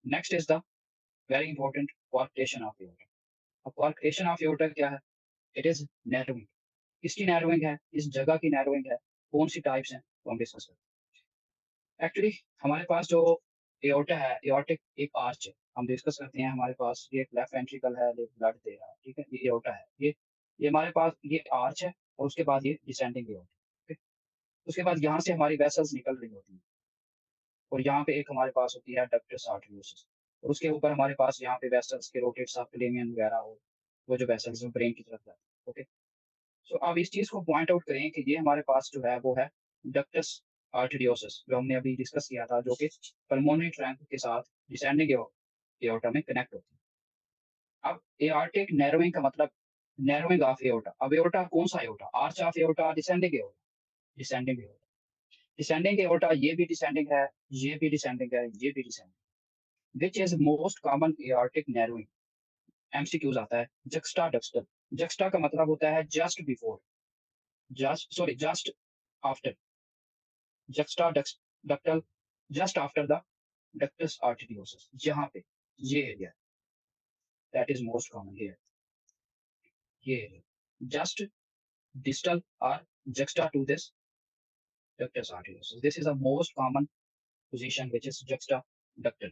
Next is the very important coarctation of aorta. अब coarctation of aorta क्या है? It is narrowing. किसकी narrowing है? इस जगह की नैरोइंग है। कौन सी टाइप्स हैं तो हम डिस्कस करते हैं। एक्चुअली हमारे पास जो एओर्टा है, एओर्टिक एक आर्च है, हम डिस्कस करते हैं। हमारे पास ये लेफ्ट वेंट्रिकल है, ये ब्लड दे रहा है, ठीक है, ये एओर्टा है, ये हमारे पास ये आर्च है, और उसके बाद ये डिसेंडिंग एओर्टा। ठीक, उसके बाद यहाँ से हमारी वेसल्स निकल रही होती हैं, और यहाँ पे एक हमारे पास होती है डक्टस आर्टरियोसिस, और उसके ऊपर हमारे पास यहाँ पे वेसल्स के रोटेट सबक्लेवियन वगैरह हो, वो जो वेसल्स जो ब्रेन की तरफ जाती है। ओके, सो अब इस चीज को पॉइंट आउट करें कि ये हमारे पास जो है वो है डक्टस आर्टरियोसिस, जो हमने अभी डिस्कस किया था, जो कि पल्मोनरी ट्रैंक के साथ डिसेंडिंग एओर्टा में कनेक्ट होती है। अब एआर्टिक नैरोइंग का मतलब नैरोइंग ऑफ एओर्टा। अब एओर्टा कौन सा aorta? Arch of aorta, descending aorta? Descending aorta. Descending aorta ये भी डिसेंडिंग है, ये भी डिसेंडिंग है, ये भी descending. Which is most common aortic narrowing? MCQs आता है जक्स्टा डक्स्टल। जक्स्टा का मतलब होता है just before, just sorry just after, juxta ductal, just after the ductus arteriosus, यहाँ पे ये area, that is most common here, ये area just distal or juxta to this ductus arteriosus. This is the most common position, which is juxtaductal.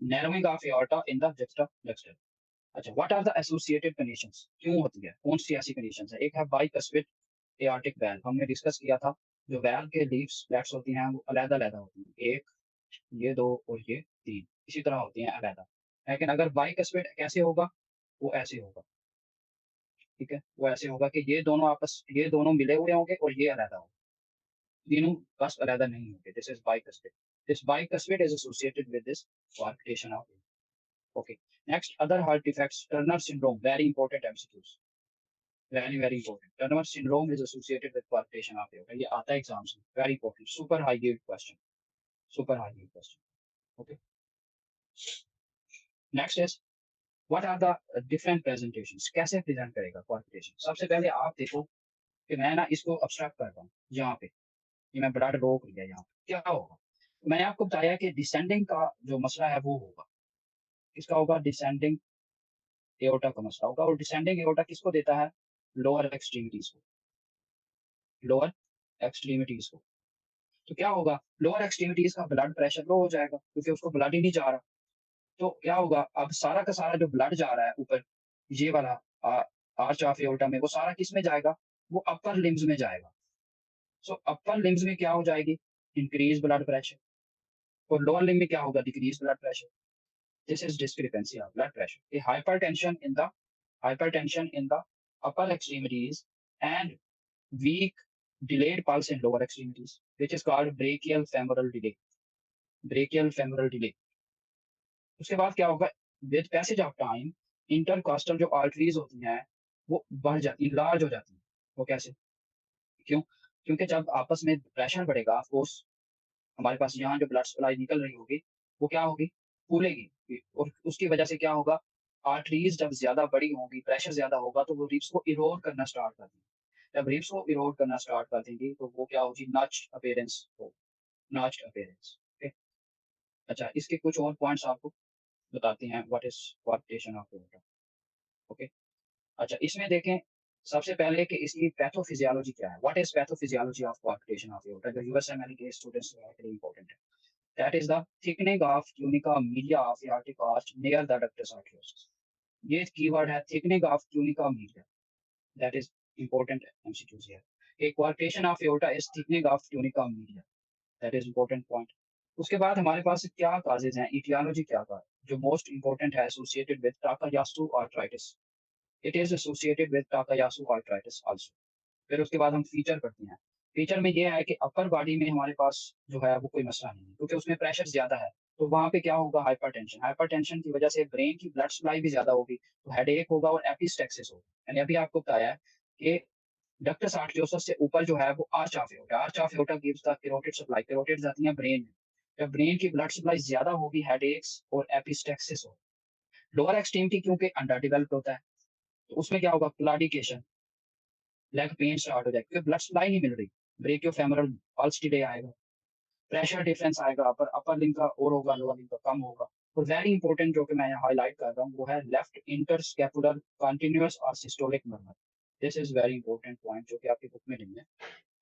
Narrowing of aorta in the juxtaductal. अच्छा, what are the associated conditions? क्यों होती है? कौन सी ऐसी conditions है? एक है bicuspid aortic valve, हमने डिस्कस किया था। जो valve के leaves flats होती हैं वो अलग-अलग होती हैं, एक, ये दो और ये तीन, इसी तरह होती हैं अलग। लेकिन अगर bicuspid कैसे होगा? वो ऐसे होगा, ठीक है, वो ऐसे होगा कि ये दोनों मिले हुए होंगे और ये अलग होगा, तीनों बस अलग नहीं होंगे। This is bicuspid. This bicuspid is associated with this coarctation of aorta. Okay. Next, other heart defects, Turner syndrome, very important MCQs. Very important. Turner syndrome is associated with coarctation of aorta. ये आता है exams में, very important. Super high yield question. Super high yield question. Okay. Next is, what are the different presentations? कैसे present करेगा coarctation? सबसे पहले आप देखो कि मैं ना इसको अब्स्ट्रैक्ट कर रहा हूँ यहाँ पे, ये मैं ब्लड रोक लिया यहाँ पे, क्या होगा? मैंने आपको बताया कि डिसेंडिंग का जो मसला है वो होगा, किसका होगा? डिसेंडिंग एओर्टा का मसला होगा। और डिसेंडिंग एओर्टा किसको देता है? लोअर एक्सट्रीमिटीज को, लोअर एक्सट्रीमिटीज को। तो क्या होगा? लोअर एक्सट्रीमिटीज का ब्लड प्रेशर लो हो जाएगा, क्योंकि उसको ब्लड ही नहीं जा रहा। तो क्या होगा? अब सारा का सारा जो ब्लड जा रहा है ऊपर, ये वाला आर्च ऑफ एओर्टा में, वो सारा किस में जाएगा? वो अपर लिम्स में जाएगा। सो अपर लिम्स में क्या हो जाएगी? Increase blood pressure. और लोअर लिम्ब में क्या होगा? Decrease blood pressure. This is discrepancy of blood pressure. A hypertension in the upper extremities and weak delayed pulse in lower extremities, which is called brachial femoral delay. Brachial femoral delay. उसके बाद क्या होगा? With passage of time, intercostal जो arteries होती हैं वो बढ़ जाती, लार्ज हो जाती हैं। वो कैसे? क्यों? क्योंकि जब आपस में प्रेशर बढ़ेगा, ऑफ कोर्स हमारे पास यहाँ जो ब्लड सप्लाई निकल रही होगी वो क्या होगी? फूलेगी, और उसकी वजह से क्या होगा? आर्टरीज जब ज्यादा बड़ी होंगी, प्रेशर ज्यादा होगा, तो वो रिब्स को इरोड करना स्टार्ट कर देंगे। जब रिब्स को इरोड करना स्टार्ट कर देंगी तो वो क्या होगी? नॉच्ड अपीयरेंस हो, नॉच्ड अपीयरेंस। ओके, अच्छा, इसके कुछ और पॉइंट्स आपको बताते हैं, what is coarctation of aorta. Okay, अच्छा, इसमें देखें सबसे पहले कि इसकी पैथोफिजियोलॉजी क्या है। What is pathophysiology of coarctation of aorta, जो यूएसएमएलई के स्टूडेंट्स के लिए इंपॉर्टेंट है। That is the thickening of tunica media of aortic arch near the ductus arteriosus. ये कीवर्ड है, thickening of tunica media. That is important MCQs here. A coarctation of aorta is thickening of tunica media. That is important point. उसके बाद हमारे पास क्या causes हैं, etiology क्या का, जो मोस्ट इंपॉर्टेंट है, associated with टाकायासु arthritis. It is associated with टाकायासु arthritis also. फिर उसके बाद हम फीचर करते हैं। फीचर में ये है कि अपर बॉडी में हमारे पास जो है वो कोई मसला नहीं है, क्योंकि उसमें प्रेशर ज्यादा है, तो वहां पे क्या होगा? हाइपरटेंशन। हाइपरटेंशन की वजह से ब्रेन की ब्लड सप्लाई भी ज्यादा होगी, तो हेडेक होगा और एपिस्टेक्सिस होगा। मैंने अभी आपको बताया है कि डक्टस आर्टरियोसस से ऊपर जो है वो arch of aorta, arch of aorta gives the carotid supply, carotid जाती है ब्रेन में। जब ब्रेन की ब्लड सप्लाई ज्यादा होगी, हेडेक्स और एपिस्टेक्सिस होगा। लोअर एक्सट्रीमिटी क्योंकि अंडर डेवलप्ड होता है, तो उसमें क्या होगा? क्लाडिकेशन, लेग पेन स्टार्ट हो जाएगा, क्योंकि ब्लड सप्लाई नहीं मिल रही, ब्रेकियो फेमरल पल्स डिले आएगा। प्रेशर डिफरेंस आएगा, पर अपर लिंब का और होगा, लोअर लिंब का कम होगा। और वेरी इंपॉर्टेंट जो कि मैं यहाँ हाईलाइट कर रहा हूँ वो है लेफ्ट इंटरस्कैपुलर कंटिन्यूअस और systolic murmur. This is very important point जो कि आपकी बुक में नहीं है,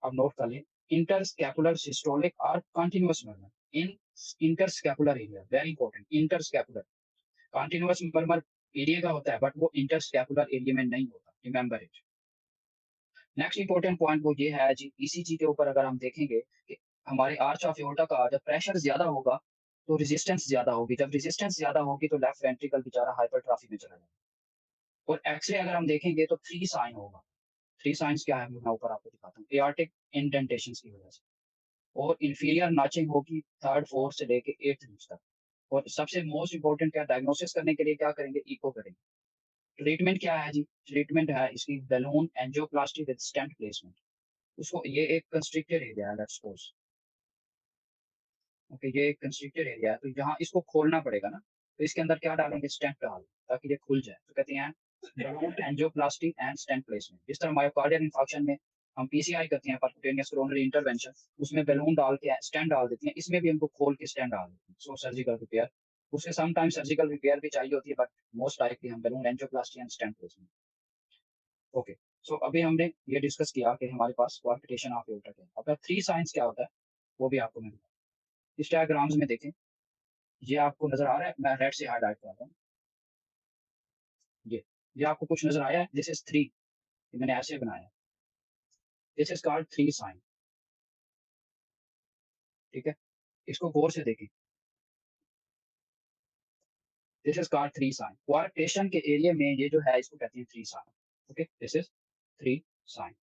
आप नोट कर लें। इंटरस्कैपुलर सिस्टोलिक और कंटिन्यूअस मर्मर इन interscapular area, very important. Interscapular continuous murmur area का होता है, बट वो इंटरस्कैपुलर एरिया में नहीं होता, remember it. Next important point वो ये है जी, ईसीजी के ऊपर अगर हम देखेंगे कि हमारे आर्च ऑफ एओर्टा का जब प्रेशर ज्यादा होगा तो रेजिस्टेंस ज्यादा होगी, जब रेजिस्टेंस ज्यादा होगी तो लेफ्ट वेंट्रिकल बेचारा हाइपरट्रॉफी में चला जाएगा। और एक्सरे अगर हम देखेंगे तो थ्री साइन होगा। थ्री साइंस क्या है मैं ऊपर आपको दिखाता हूँ। एआर्टिक इंडेंटेशन की वजह से, और इंफीरियर नॉचिंग होगी थर्ड फोर्थ से लेके एट्थ इंच तक। और सबसे मोस्ट इंपॉर्टेंट क्या, डायग्नोसिस करने के लिए क्या करेंगे, इको करेंगे। ट्रीटमेंट क्या है जी, ट्रीटमेंट है इसकी balloon angioplasty with stent placement. उसको ये एक कंस्ट्रिक्टेड एरिया है, लेट्स सपोज, ओके ये एक कंस्ट्रिक्टेड एरिया है, तो यहाँ इसको खोलना पड़ेगा ना, तो इसके अंदर क्या डालेंगे, स्टेंट डाल, ताकि ये खुल जाए। तो कहते हैं balloon angioplasty and stent placement. जिस तरह मायोकार्डियल इंफार्क्शन में हम पीसीआई करते हैं, परक्यूटेनियस कोरोनरी इंटरवेंशन, उसमें बैलून डाल के स्टेंट डाल देते हैं, इसमें भी हमको खोल के स्टेंट डाल देते हैं। सो सर्जिकल रिपेयर, उससे समटाइम सर्जिकल रिपेयर भी चाहिए होती है, बट मोस्ट लाइकली हम balloon angioplasty and stent placement. Okay, so अभी हमने ये डिस्कस किया कि हमारे पास क्वार्टिटेशन ऑफ एओर्टा है। अब थ्री साइंस क्या होता है वो भी आपको मैं इस डायग्राम्स में देखें। ये आपको नजर आ रहा है, मैं रेड से हाईलाइट कर रहा हूँ। ये आपको कुछ नजर आया है, दिस इज थ्री, मैंने ऐसे बनाया, this is called three sign. ठीक है, इसको गौर से देखें, this is called three sign. Coarctation के एरिया में ये जो है इसको कहते हैं three sign. Okay, this is three sign.